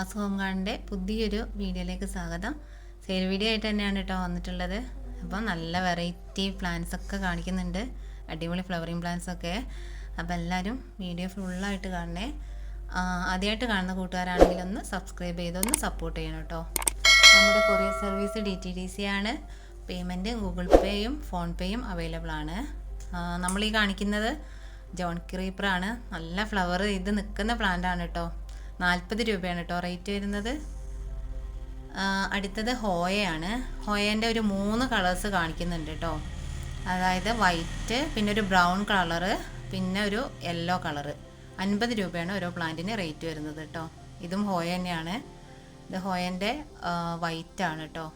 Nawaz home ഗാർഡൻ്റെ പുതിയൊരു വീഡിയോയിലേക്ക് സ്വാഗതം. സെയിൽ വീഡിയോ ആയിട്ട് തന്നെയാണ് കേട്ടോ വന്നിട്ടുള്ളത്. അപ്പോൾ നല്ല വെറൈറ്റി പ്ലാന്റ്സ് ഒക്കെ കാണിക്കുന്നുണ്ട്, അടിപൊളി ഫ്ലവറിങ് പ്ലാന്റ്സ് ഒക്കെ. അപ്പോൾ എല്ലാവരും വീഡിയോ ഫുള്ളായിട്ട് കാണണേ. ആദ്യമായിട്ട് കാണുന്ന കൂട്ടുകാരാണെങ്കിൽ ഒന്ന് സബ്സ്ക്രൈബ് ചെയ്തൊന്ന് സപ്പോർട്ട് ചെയ്യണം കേട്ടോ. നമ്മുടെ കൊറിയർ സർവീസ് DTDC ആണ്. പേയ്മെൻറ്റ് ഗൂഗിൾ പേയും ഫോൺ പേയും അവൈലബിൾ ആണ്. നമ്മളീ കാണിക്കുന്നത് ജോൺ ക്രീപ്പറാണ്. നല്ല ഫ്ലവർ ഇത് നിൽക്കുന്ന പ്ലാന്റാണ് കേട്ടോ. 40 രൂപയാണ് കേട്ടോ റേറ്റ് വരുന്നത്. അടുത്തത് ഹോയയാണ്. ഹോയേൻ്റെ ഒരു 3 കളേഴ്സ് കാണിക്കുന്നുണ്ട് കേട്ടോ. അതായത് വൈറ്റ്, പിന്നെ ഒരു ബ്രൗൺ കളറ്, പിന്നെ ഒരു യെല്ലോ കളറ്. 50 രൂപയാണ് ഓരോ പ്ലാന്റിന് റേറ്റ് വരുന്നത് കേട്ടോ. ഇതും ഹോയ തന്നെയാണ്. ഇത് ഹോയൻ്റെ വൈറ്റാണ് കേട്ടോ.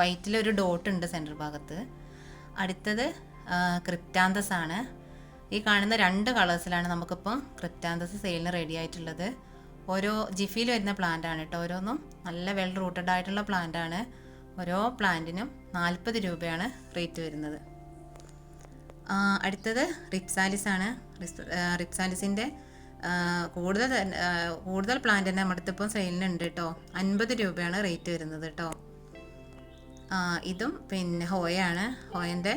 വൈറ്റിലൊരു ഡോട്ട് ഉണ്ട് സെൻറ്റർ ഭാഗത്ത്. അടുത്തത് ക്രിപ്റ്റാന്തസ് ആണ്. ഈ കാണുന്ന 2 കളേഴ്സിലാണ് നമുക്കിപ്പം ക്രിപ്റ്റാന്തസ് സെയിലിന് റെഡി ആയിട്ടുള്ളത്. ഓരോ ജിഫിയിൽ വരുന്ന പ്ലാന്റ് ആണ് കേട്ടോ. ഓരോന്നും നല്ല വെൽ റൂട്ടഡ് ആയിട്ടുള്ള പ്ലാന്റ് ആണ്. ഓരോ പ്ലാന്റിനും 40 രൂപയാണ് റേറ്റ് വരുന്നത്. അടുത്തത് റിപ്സാലിസ് ആണ്. റിപ്സാലിസിൻ്റെ കൂടുതൽ പ്ലാന്റ് തന്നെ നമ്മുടെ അടുത്ത് ഇപ്പം സെയിലിനുണ്ട് കേട്ടോ. 50 രൂപയാണ് റേറ്റ് വരുന്നത് കേട്ടോ. ഇതും പിന്നെ ഹോയാണ്. ഹോയൻ്റെ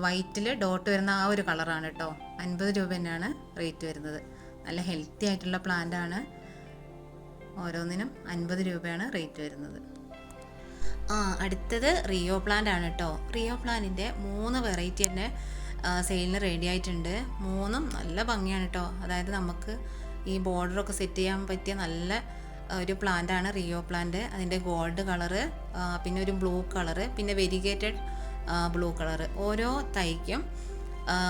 വൈറ്റിൽ ഡോട്ട് വരുന്ന ആ ഒരു കളറാണ് കേട്ടോ. 50 രൂപ തന്നെയാണ് റേറ്റ് വരുന്നത്. നല്ല ഹെൽത്തി ആയിട്ടുള്ള പ്ലാന്റ് ആണ്. ഓരോന്നിനും 50 രൂപയാണ് റേറ്റ് വരുന്നത്. അടുത്തത് റിയോ പ്ലാന്റ് ആണ് കേട്ടോ. റിയോ പ്ലാന്റിൻ്റെ 3 വെറൈറ്റി തന്നെ സെയിലിന് റെഡി ആയിട്ടുണ്ട്. 3ഉം നല്ല ഭംഗിയാണ് കേട്ടോ. അതായത് നമുക്ക് ഈ ബോർഡറൊക്കെ സെറ്റ് ചെയ്യാൻ പറ്റിയ നല്ല ഒരു പ്ലാന്റ് ആണ് റിയോ പ്ലാന്റ്. അതിൻ്റെ ഗോൾഡ് കളറ്, പിന്നെ ഒരു ബ്ലൂ കളറ്, പിന്നെ വെരിഗേറ്റഡ് ബ്ലൂ കളറ്. ഓരോ തൈക്കും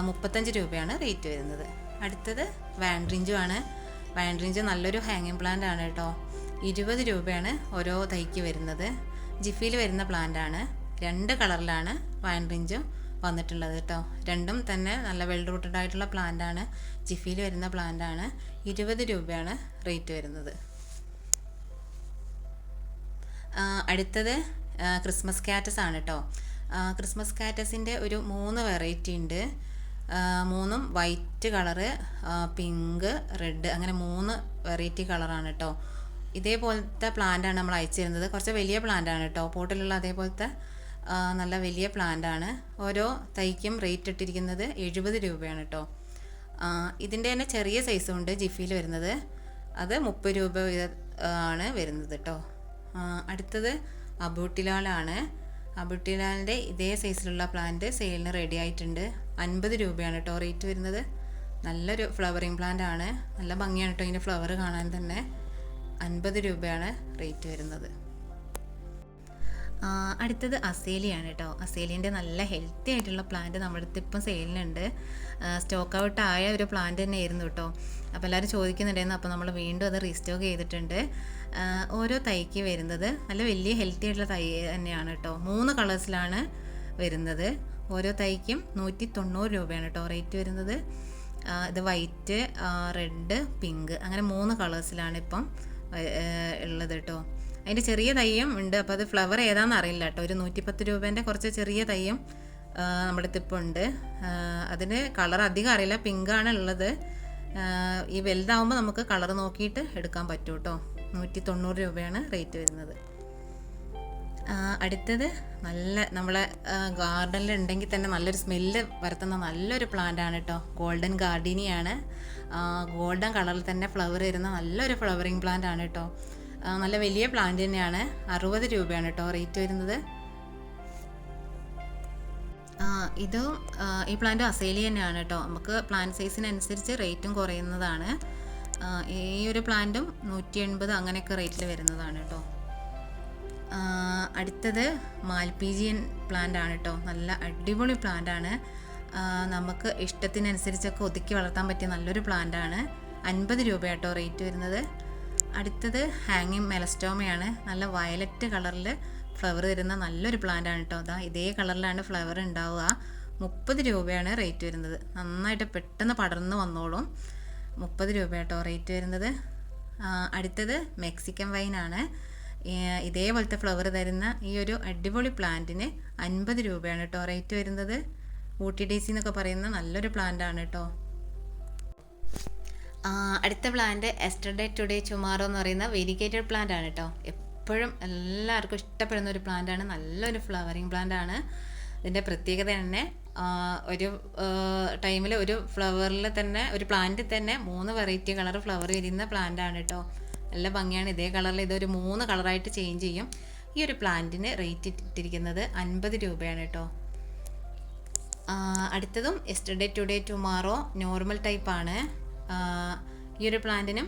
35 രൂപയാണ് റേറ്റ് വരുന്നത്. അടുത്തത് വാൻഡ്രിഞ്ചു ആണ്. വാൻഡ്രിഞ്ചു നല്ലൊരു ഹാങ്ങിങ് പ്ലാന്റ് ആണ് കേട്ടോ. 20 രൂപയാണ് ഓരോ തൈക്ക് വരുന്നത്. ജിഫിയിൽ വരുന്ന പ്ലാന്റ് ആണ്. 2 കളറിലാണ് വാൻഡ്രിഞ്ചു വന്നിട്ടുള്ളത് കേട്ടോ. രണ്ടും തന്നെ നല്ല വെൽ റൂട്ടഡ് ആയിട്ടുള്ള പ്ലാന്റ് ആണ്. ജിഫിയിൽ വരുന്ന പ്ലാന്റ് ആണ്. 20 രൂപയാണ് റേറ്റ് വരുന്നത്. അടുത്തത് ക്രിസ്മസ് കാറ്റസ് ആണ് കേട്ടോ. ക്രിസ്മസ് കാറ്റസിൻ്റെ ഒരു 3 വെറൈറ്റി ഉണ്ട്. 3ഉം വൈറ്റ് കളറ്, പിങ്ക്, റെഡ്, അങ്ങനെ 3 വെറൈറ്റി കളറാണ് കേട്ടോ. ഇതേപോലത്തെ പ്ലാന്റാണ് നമ്മൾ അയച്ചു തരുന്നത്. കുറച്ച് വലിയ പ്ലാന്റാണ് കേട്ടോ. പോട്ടിലുള്ള അതേപോലത്തെ നല്ല വലിയ പ്ലാന്റാണ്. ഓരോ തൈക്കും റേറ്റ് ഇട്ടിരിക്കുന്നത് 70 രൂപയാണ് കേട്ടോ. ഇതിൻ്റെ തന്നെ ചെറിയ സൈസും ഉണ്ട് ജിഫിയിൽ വരുന്നത്. അത് 30 രൂപ ആണ് വരുന്നത് കേട്ടോ. അടുത്തത് അബൂട്ടിലാലാണ്. അബൂട്ടിലാലിൻ്റെ ഇതേ സൈസിലുള്ള പ്ലാന്റ് സെയിലിന് റെഡി ആയിട്ടുണ്ട്. 50 രൂപയാണ് കേട്ടോ റേറ്റ് വരുന്നത്. നല്ലൊരു ഫ്ലവറിങ് പ്ലാന്റ് ആണ്. നല്ല ഭംഗിയാണ് കേട്ടോ ഇതിൻ്റെ ഫ്ലവർ കാണാൻ തന്നെ. 50 രൂപയാണ് റേറ്റ് വരുന്നത്. അടുത്തത് അസേലിയാണ് കേട്ടോ. അസേലിൻ്റെ നല്ല ഹെൽത്തി ആയിട്ടുള്ള പ്ലാന്റ് നമ്മുടെ അടുത്ത് ഇപ്പം സെയിലിനുണ്ട്. സ്റ്റോക്ക് ഔട്ട് ആയ ഒരു പ്ലാന്റ് തന്നെ ആയിരുന്നു കേട്ടോ. അപ്പോൾ എല്ലാവരും ചോദിക്കുന്നുണ്ടായിരുന്നു. അപ്പോൾ നമ്മൾ വീണ്ടും അത് റീസ്റ്റോക്ക് ചെയ്തിട്ടുണ്ട്. ഓരോ തൈക്ക് വരുന്നത് നല്ല വലിയ ഹെൽത്തി ആയിട്ടുള്ള തൈ തന്നെയാണ് കേട്ടോ. 3 കളേഴ്സിലാണ് വരുന്നത്. ഓരോ തൈക്കും 190 രൂപയാണ് കേട്ടോ റേറ്റ് വരുന്നത്. ഇത് വൈറ്റ്, റെഡ്, പിങ്ക്, അങ്ങനെ 3 കളേഴ്സിലാണ് ഇപ്പം ഉള്ളത് കേട്ടോ. അതിൻ്റെ ചെറിയ തൈയും ഉണ്ട്. അപ്പോൾ അത് ഫ്ലവർ ഏതാണെന്ന് അറിയില്ല കേട്ടോ. ഒരു 110 രൂപേൻ്റെ കുറച്ച് ചെറിയ തൈയും നമ്മുടെ ഇപ്പോൾ ഉണ്ട്. അതിന് കളർ അധികം അറിയില്ല, പിങ്കാണ് ഉള്ളത്. ഈ വലുതാവുമ്പോൾ നമുക്ക് കളർ നോക്കിയിട്ട് എടുക്കാൻ പറ്റും കേട്ടോ. 190 രൂപയാണ് റേറ്റ് വരുന്നത്. അടുത്തത് നല്ല നമ്മളെ ഗാർഡനിൽ ഉണ്ടെങ്കിൽ തന്നെ നല്ലൊരു സ്മെല്ല് വരുത്തുന്ന നല്ലൊരു പ്ലാന്റ് ആണ് കേട്ടോ. ഗോൾഡൻ ഗാർഡിനിയാണ്. ഗോൾഡൻ കളറിൽ തന്നെ ഫ്ലവർ വരുന്ന നല്ലൊരു ഫ്ലവറിങ് പ്ലാന്റ് ആണ് കേട്ടോ. നല്ല വലിയ പ്ലാന്റ് തന്നെയാണ്. 60 രൂപയാണ് കേട്ടോ റേറ്റ് വരുന്നത്. ഇതും ഈ പ്ലാന്റ് അസേലി തന്നെയാണ് കേട്ടോ. നമുക്ക് പ്ലാന്റ് സൈസിനനുസരിച്ച് റേറ്റും കുറയുന്നതാണ്. ഈ ഒരു പ്ലാന്റും 180 അങ്ങനെയൊക്കെ റേറ്റിൽ വരുന്നതാണ് കേട്ടോ. അടുത്തത് മാൽപീജിയൻ പ്ലാന്റ് ആണ് കേട്ടോ. നല്ല അടിപൊളി പ്ലാന്റ് ആണ്. നമുക്ക് ഇഷ്ടത്തിനനുസരിച്ചൊക്കെ ഒതുക്കി വളർത്താൻ പറ്റിയ നല്ലൊരു പ്ലാന്റ് ആണ്. 50 രൂപ കേട്ടോ റേറ്റ് വരുന്നത്. അടുത്തത് ഹാങ്ങിങ് മെലസ്റ്റോമയാണ്. നല്ല വയലറ്റ് കളറിൽ ഫ്ലവർ തരുന്ന നല്ലൊരു പ്ലാന്റ് ആണ് കേട്ടോ. ഇതേ കളറിലാണ് ഫ്ലവർ ഉണ്ടാവുക. 30 രൂപയാണ് റേറ്റ് വരുന്നത്. നന്നായിട്ട് പെട്ടെന്ന് പടർന്ന് വന്നോളും. 30 രൂപ കേട്ടോ റേറ്റ് വരുന്നത്. അടുത്തത് മെക്സിക്കൻ വൈനാണ്. ഇതേപോലത്തെ ഫ്ലവർ തരുന്ന ഈ ഒരു അടിപൊളി പ്ലാന്റിന് 50 രൂപയാണ് കേട്ടോ റേറ്റ് വരുന്നത്. ഊട്ടി ഡേസി എന്നൊക്കെ പറയുന്ന നല്ലൊരു പ്ലാന്റ് ആണ് കേട്ടോ. അടുത്ത പ്ലാന്റ് എസ്റ്റർഡേ ടുഡേ ടുമാറോ എന്ന് പറയുന്ന വെരിഗേറ്റഡ് പ്ലാന്റ് ആണ് കേട്ടോ. എപ്പോഴും എല്ലാവർക്കും ഇഷ്ടപ്പെടുന്ന ഒരു പ്ലാന്റ് ആണ്. നല്ലൊരു ഫ്ലവറിങ് പ്ലാന്റ് ആണ്. ഇതിൻ്റെ പ്രത്യേകത തന്നെ ഒരു ടൈമിൽ ഒരു ഫ്ലവറിൽ തന്നെ ഒരു പ്ലാന്റിൽ തന്നെ 3 വെറൈറ്റി കളർ ഫ്ലവർ വരുന്ന പ്ലാന്റ് ആണ് കേട്ടോ. നല്ല ഭംഗിയാണ്. ഇതേ കളറിൽ ഇതൊരു 3 കളറായിട്ട് ചേഞ്ച് ചെയ്യും. ഈ ഒരു പ്ലാന്റിന് റേറ്റ് ഇട്ടിരിക്കുന്നത് 50 രൂപയാണ് കേട്ടോ. അടുത്തതും എസ്റ്റർഡേ ടുഡേ ടുമാറോ നോർമൽ ടൈപ്പാണ്. ഈ ഒരു പ്ലാന്റിനും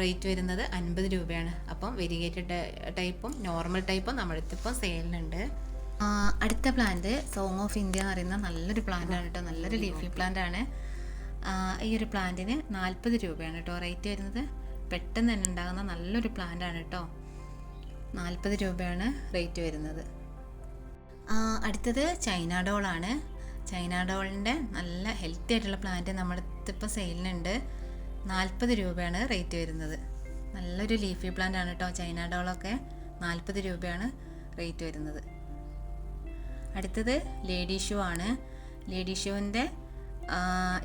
റേറ്റ് വരുന്നത് 50 രൂപയാണ്. അപ്പം വെരിഗേറ്റഡ് ടൈപ്പും നോർമൽ ടൈപ്പും നമ്മുടെ അടുത്തിപ്പം സെയിലിനുണ്ട്. അടുത്ത പ്ലാന്റ് സോങ് ഓഫ് ഇന്ത്യ എന്ന് പറയുന്ന നല്ലൊരു പ്ലാന്റ് ആണ് കേട്ടോ. നല്ലൊരു ലീഫി പ്ലാന്റ് ആണ്. ഈ ഒരു പ്ലാന്റിന് 40 രൂപയാണ് കേട്ടോ റേറ്റ് വരുന്നത്. പെട്ടെന്ന് തന്നെ ഉണ്ടാകുന്ന നല്ലൊരു പ്ലാന്റ് ആണ് കേട്ടോ. 40 രൂപയാണ് റേറ്റ് വരുന്നത്. അടുത്തത് ചൈന ഡോളാണ്. ചൈന ഡോളിൻ്റെ നല്ല ഹെൽത്തി ആയിട്ടുള്ള പ്ലാന്റ് നമ്മുടെ ഇപ്പോൾ സെയിലിനുണ്ട്. 40 രൂപയാണ് റേറ്റ് വരുന്നത്. നല്ലൊരു ലീഫി പ്ലാന്റ് ആണ് കേട്ടോ. ചൈന ഡോളൊക്കെ 40 രൂപയാണ് റേറ്റ് വരുന്നത്. അടുത്തത് ലേഡി ഷൂ ആണ്. ലേഡി ഷൂവിൻ്റെ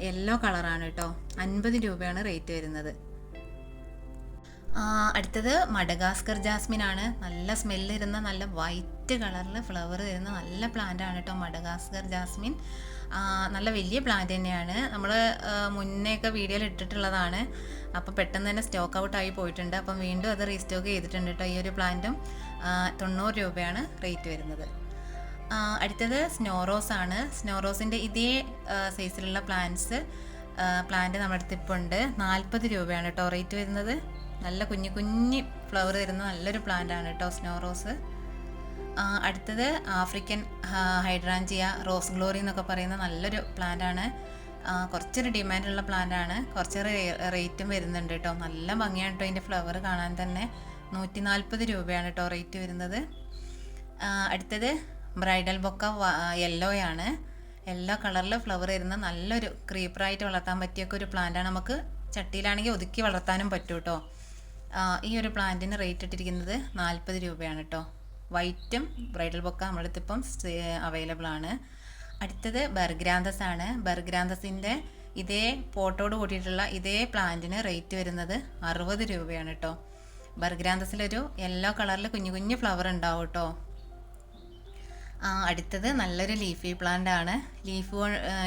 യെല്ലോ കളറാണ് കേട്ടോ. 50 രൂപയാണ് റേറ്റ് വരുന്നത്. അടുത്തത് മഡഗാസ്കർ ജാസ്മിൻ ആണ്. നല്ല സ്മെല്ല് വരുന്ന നല്ല വൈറ്റ് കളറിൽ ഫ്ലവർ വരുന്ന നല്ല പ്ലാന്റ് ആണ് കേട്ടോ മഡഗാസ്കർ ജാസ്മിൻ. നല്ല വലിയ പ്ലാന്റ് തന്നെയാണ്. നമ്മൾ മുന്നേയൊക്കെ വീഡിയോയിൽ ഇട്ടിട്ടുള്ളതാണ്. അപ്പോൾ പെട്ടെന്ന് തന്നെ സ്റ്റോക്ക് ഔട്ട് ആയി പോയിട്ടുണ്ട്. അപ്പം വീണ്ടും അത് റീസ്റ്റോക്ക് ചെയ്തിട്ടുണ്ട് കേട്ടോ. ഈ ഒരു പ്ലാന്റും 90 രൂപയാണ് റേറ്റ് വരുന്നത്. അടുത്തത് സ്നോറോസ് ആണ്. സ്നോറോസിൻ്റെ ഇതേ സൈസിലുള്ള പ്ലാന്റ് നമ്മുടെ അടുത്ത് ഇപ്പോൾ ഉണ്ട്. 40 രൂപയാണ് കേട്ടോ റേറ്റ് വരുന്നത്. നല്ല കുഞ്ഞു ഫ്ലവർ തരുന്ന നല്ലൊരു പ്ലാന്റ് ആണ് കേട്ടോ സ്നോറോസ്. അടുത്തത് ആഫ്രിക്കൻ ഹൈഡ്രാഞ്ചിയ റോസ് ഗ്ലോറി എന്നൊക്കെ പറയുന്ന നല്ലൊരു പ്ലാന്റ് ആണ്. കുറച്ചൊരു ഡിമാൻഡുള്ള പ്ലാന്റ് ആണ്. കുറച്ച് റേറ്റും വരുന്നുണ്ട് കേട്ടോ. നല്ല ഭംഗിയാണ് കേട്ടോ ഇതിൻ്റെ ഫ്ലവർ കാണാൻ തന്നെ. 140 രൂപയാണ് കേട്ടോ റേറ്റ് വരുന്നത്. അടുത്തത് ബ്രൈഡൽ ബൊക്ക യെല്ലോയാണ്. യെല്ലോ കളറിൽ ഫ്ലവർ വരുന്ന നല്ലൊരു ക്രീപ്പറായിട്ട് വളർത്താൻ പറ്റിയൊക്കെ ഒരു പ്ലാന്റാണ്. നമുക്ക് ചട്ടിയിലാണെങ്കിൽ ഒതുക്കി വളർത്താനും പറ്റും കേട്ടോ. ഈ ഒരു പ്ലാന്റിന് റേറ്റ് ഇട്ടിരിക്കുന്നത് 40 രൂപയാണ് കേട്ടോ. വൈറ്റും ബ്രൈഡൽ ബൊക്ക നമ്മുടെ അടുത്ത് ഇപ്പം അവൈലബിൾ ആണ്. അടുത്തത് ബർഗ്രാന്തസ് ആണ്. ബർഗ്രാന്തസിൻ്റെ ഇതേ പോട്ടോട് കൂട്ടിയിട്ടുള്ള ഇതേ പ്ലാന്റിന് റേറ്റ് വരുന്നത് 60 രൂപയാണ് കേട്ടോ. ബർഗ്രാന്തസിലൊരു യെല്ലോ കളറിൽ കുഞ്ഞു ഫ്ലവർ ഉണ്ടാവും കേട്ടോ. അടുത്തത് നല്ലൊരു ലീഫി പ്ലാന്റ് ആണ്.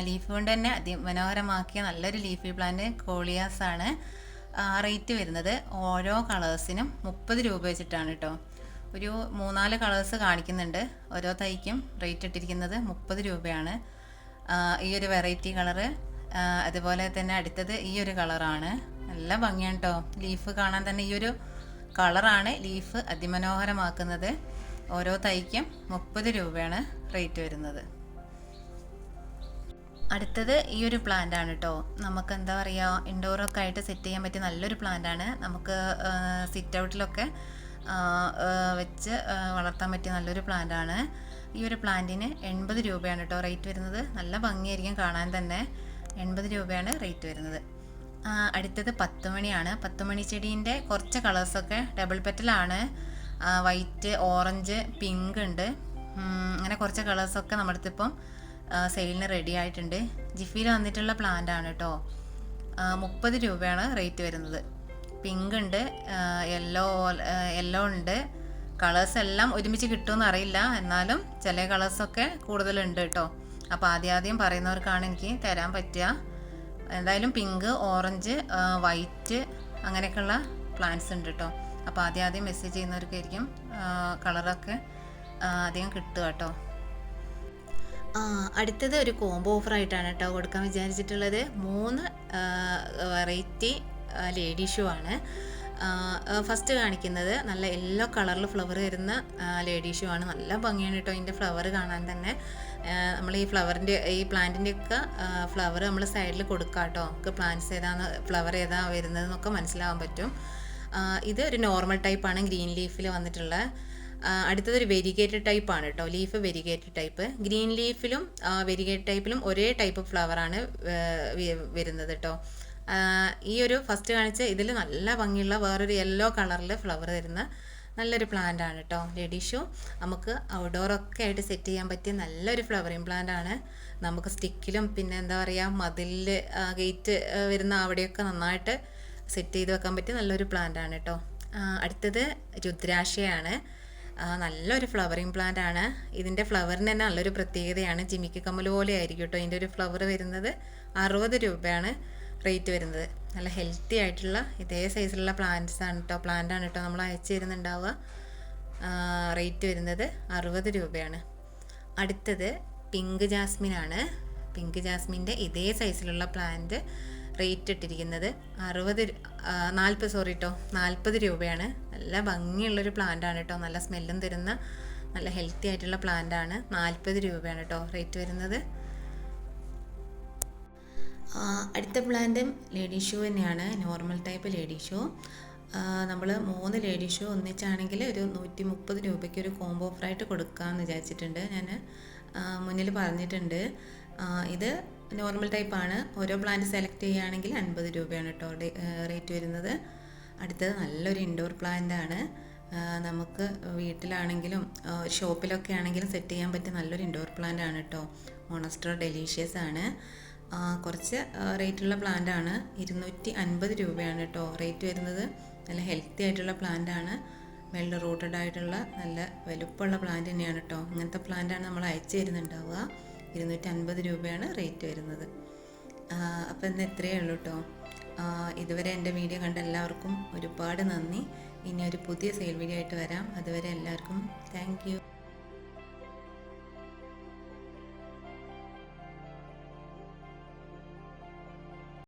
ലീഫ് കൊണ്ട് തന്നെ അതിമനോഹരമാക്കിയ നല്ലൊരു ലീഫി പ്ലാന്റ് കോളിയാസ് ആണ്. റേറ്റ് വരുന്നത് ഓരോ കളേഴ്സിനും 30 രൂപ വെച്ചിട്ടാണ് കേട്ടോ. ഒരു 3-4 കളേഴ്സ് കാണിക്കുന്നുണ്ട്. ഓരോ തൈക്കും റേറ്റ് ഇട്ടിരിക്കുന്നത് 30 രൂപയാണ്. ഈ ഒരു വെറൈറ്റി കളറ്. അതുപോലെ തന്നെ അടുത്തത് ഈ ഒരു കളറാണ്. നല്ല ഭംഗിയാണ് കേട്ടോ. ലീഫ് കാണാൻ തന്നെ ഈ ഒരു കളറാണ് ലീഫ് അതിമനോഹരമാക്കുന്നത്. ഓരോ തൈക്കും 30 രൂപയാണ് റേറ്റ് വരുന്നത്. അടുത്തത് ഈ ഒരു പ്ലാന്റ് ആണ് കേട്ടോ. നമുക്ക് എന്താ പറയുക, ഇൻഡോറൊക്കെ ആയിട്ട് സെറ്റ് ചെയ്യാൻ പറ്റിയ നല്ലൊരു പ്ലാന്റ് ആണ്. നമുക്ക് സിറ്റ് ഔട്ടിലൊക്കെ വെച്ച് വളർത്താൻ പറ്റിയ നല്ലൊരു പ്ലാന്റ് ആണ്. ഈ ഒരു പ്ലാന്റിന് 80 രൂപയാണ് കേട്ടോ റേറ്റ് വരുന്നത്. നല്ല ഭംഗിയായിരിക്കും കാണാൻ തന്നെ. 80 രൂപയാണ് റേറ്റ് വരുന്നത്. അടുത്തത് 10 മണിയാണ്. 10 മണി ചെടീൻ്റെ കുറച്ച് കളേഴ്സൊക്കെ ഡബിൾ പെറ്റലാണ്. വൈറ്റ്, ഓറഞ്ച്, പിങ്ക് ഉണ്ട്. അങ്ങനെ കുറച്ച് കളേഴ്സൊക്കെ നമ്മുടെ അടുത്ത് ഇപ്പം സെയിലിന് റെഡി ആയിട്ടുണ്ട്. ജിഫിയിൽ വന്നിട്ടുള്ള പ്ലാന്റ് ആണ് കേട്ടോ. 30 രൂപയാണ് റേറ്റ് വരുന്നത്. പിങ്ക് ഉണ്ട്, യെല്ലോ ഉണ്ട്. കളേഴ്സ് എല്ലാം ഒരുമിച്ച് കിട്ടുമെന്ന് അറിയില്ല. എന്നാലും ചില കളേഴ്സൊക്കെ കൂടുതലുണ്ട് കേട്ടോ. അപ്പോൾ ആദ്യം പറയുന്നവർക്കാണ് എനിക്ക് തരാൻ പറ്റുക. എന്തായാലും പിങ്ക്, ഓറഞ്ച്, വൈറ്റ് അങ്ങനെയൊക്കെയുള്ള പ്ലാന്റ്സ് ഉണ്ട് കേട്ടോ. അപ്പോൾ ആദ്യം മെസ്സേജ് ചെയ്യുന്നവർക്കായിരിക്കും കളറൊക്കെ അധികം കിട്ടുക കേട്ടോ. അടുത്തത് ഒരു കോംബോ ഓഫറായിട്ടാണ് കേട്ടോ കൊടുക്കാൻ വിചാരിച്ചിട്ടുള്ളത്. 3 വെറൈറ്റി ലേഡി ഷൂ ആണ്. ഫസ്റ്റ് കാണിക്കുന്നത് നല്ല യെല്ലോ കളറിൽ ഫ്ലവർ വരുന്ന ലേഡി ഷൂ ആണ്. നല്ല ഭംഗിയാണ് കേട്ടോ ഇതിൻ്റെ ഫ്ലവർ കാണാൻ തന്നെ. നമ്മൾ ഈ പ്ലാന്റിൻ്റെ ഒക്കെ ഫ്ലവർ നമ്മൾ സൈഡിൽ കൊടുക്കാം കേട്ടോ. നമുക്ക് പ്ലാന്റ്സ് ഏതാണ് ഫ്ലവർ ഏതാ വരുന്നതെന്നൊക്കെ മനസ്സിലാവാൻ പറ്റും. ഇത് ഒരു നോർമൽ ടൈപ്പാണ്, ഗ്രീൻ ലീഫിൽ വന്നിട്ടുള്ള. അടുത്തതൊരു വെരിഗേറ്റഡ് ടൈപ്പാണ് കേട്ടോ. Leaf variegated type. ഗ്രീൻ ലീഫിലും വെരിഗേറ്റഡ് ടൈപ്പിലും ഒരേ ടൈപ്പ് ഫ്ലവറാണ് വരുന്നത് കേട്ടോ. ഈ ഒരു ഫസ്റ്റ് കാണിച്ച ഇതിൽ നല്ല ഭംഗിയുള്ള വേറൊരു യെല്ലോ കളറിൽ ഫ്ലവർ തരുന്ന നല്ലൊരു പ്ലാന്റ് ആണ് കേട്ടോ. ലേഡി ഷൂ നമുക്ക് ഔട്ട്ഡോറൊക്കെ ആയിട്ട് സെറ്റ് ചെയ്യാൻ പറ്റിയ നല്ലൊരു ഫ്ലവറിങ് പ്ലാന്റ് ആണ്. നമുക്ക് സ്റ്റിക്കിലും പിന്നെ എന്താ പറയുക മതിലിൽ ഗേറ്റ് വരുന്ന അവിടെയൊക്കെ നന്നായിട്ട് സെറ്റ് ചെയ്ത് വെക്കാൻ പറ്റിയ നല്ലൊരു പ്ലാന്റ് ആണ് കേട്ടോ. അടുത്തത് രുദ്രാക്ഷയാണ്. നല്ലൊരു ഫ്ലവറിങ് പ്ലാന്റ് ആണ്. ഇതിൻ്റെ ഫ്ലവറിന് തന്നെ നല്ലൊരു പ്രത്യേകതയാണ്. ജിമിക്ക് കമ്മൽ പോലെ ആയിരിക്കും കേട്ടോ ഇതിൻ്റെ ഒരു ഫ്ലവർ വരുന്നത്. 60 രൂപയാണ് റേറ്റ് വരുന്നത്. നല്ല ഹെൽത്തി ആയിട്ടുള്ള ഇതേ സൈസിലുള്ള പ്ലാന്റ് ആണ് കേട്ടോ നമ്മൾ അയച്ചു തരുന്നുണ്ടാവുക. റേറ്റ് വരുന്നത് 60 രൂപയാണ്. അടുത്തത് പിങ്ക് ജാസ്മിനാണ്. പിങ്ക് ജാസ്മിൻ്റെ ഇതേ സൈസിലുള്ള പ്ലാന്റ് റേറ്റ് ഇട്ടിരിക്കുന്നത് 40 രൂപയാണ്. നല്ല ഭംഗിയുള്ളൊരു പ്ലാന്റ് ആണ് കേട്ടോ. നല്ല സ്മെല്ലും തരുന്ന നല്ല ഹെൽത്തി ആയിട്ടുള്ള പ്ലാന്റ് ആണ്. 40 രൂപയാണ് കേട്ടോ റേറ്റ് വരുന്നത്. അടുത്ത പ്ലാന്റും ലേഡി ഷൂ തന്നെയാണ്. Normal type lady shoe. നമ്മൾ 3 ലേഡി ഷൂ ഒന്നിച്ചാണെങ്കിൽ ഒരു 130 രൂപയ്ക്ക് ഒരു കോംബോ ഓഫറായിട്ട് കൊടുക്കാമെന്ന് വിചാരിച്ചിട്ടുണ്ട്. ഞാൻ മുന്നിൽ പറഞ്ഞിട്ടുണ്ട്. ഇത് നോർമൽ ടൈപ്പാണ്. ഓരോ പ്ലാന്റ് സെലക്ട് ചെയ്യുകയാണെങ്കിൽ 50 രൂപയാണ് കേട്ടോ റേറ്റ് വരുന്നത്. അടുത്തത് നല്ലൊരു ഇൻഡോർ പ്ലാന്റ് ആണ്. നമുക്ക് വീട്ടിലാണെങ്കിലും ഷോപ്പിലൊക്കെ ആണെങ്കിലും സെറ്റ് ചെയ്യാൻ പറ്റിയ നല്ലൊരു ഇൻഡോർ പ്ലാന്റ് ആണ് കേട്ടോ. മോണസ്ട്രോ ഡെലീഷ്യസ് ആണ്. കുറച്ച് റേറ്റുള്ള പ്ലാന്റ് ആണ്. 250 രൂപയാണ് കേട്ടോ റേറ്റ് വരുന്നത്. നല്ല ഹെൽത്തി ആയിട്ടുള്ള പ്ലാന്റ് ആണ്. വെൽ റൂട്ടഡ് ആയിട്ടുള്ള നല്ല വലുപ്പമുള്ള പ്ലാന്റ് തന്നെയാണ് കേട്ടോ. ഇങ്ങനത്തെ പ്ലാന്റാണ് നമ്മൾ അയച്ചു തരുന്നുണ്ടാവുക. 250 രൂപയാണ് റേറ്റ് വരുന്നത്. അപ്പോൾ ഇന്ന് ഇത്രയേ ഉള്ളൂ കേട്ടോ. ഇതുവരെ എൻ്റെ വീഡിയോ കണ്ട എല്ലാവർക്കും ഒരുപാട് നന്ദി. ഇനി ഒരു പുതിയ സെയിൽ വീഡിയോ ആയിട്ട് വരാം. അതുവരെ എല്ലാവർക്കും താങ്ക് യു.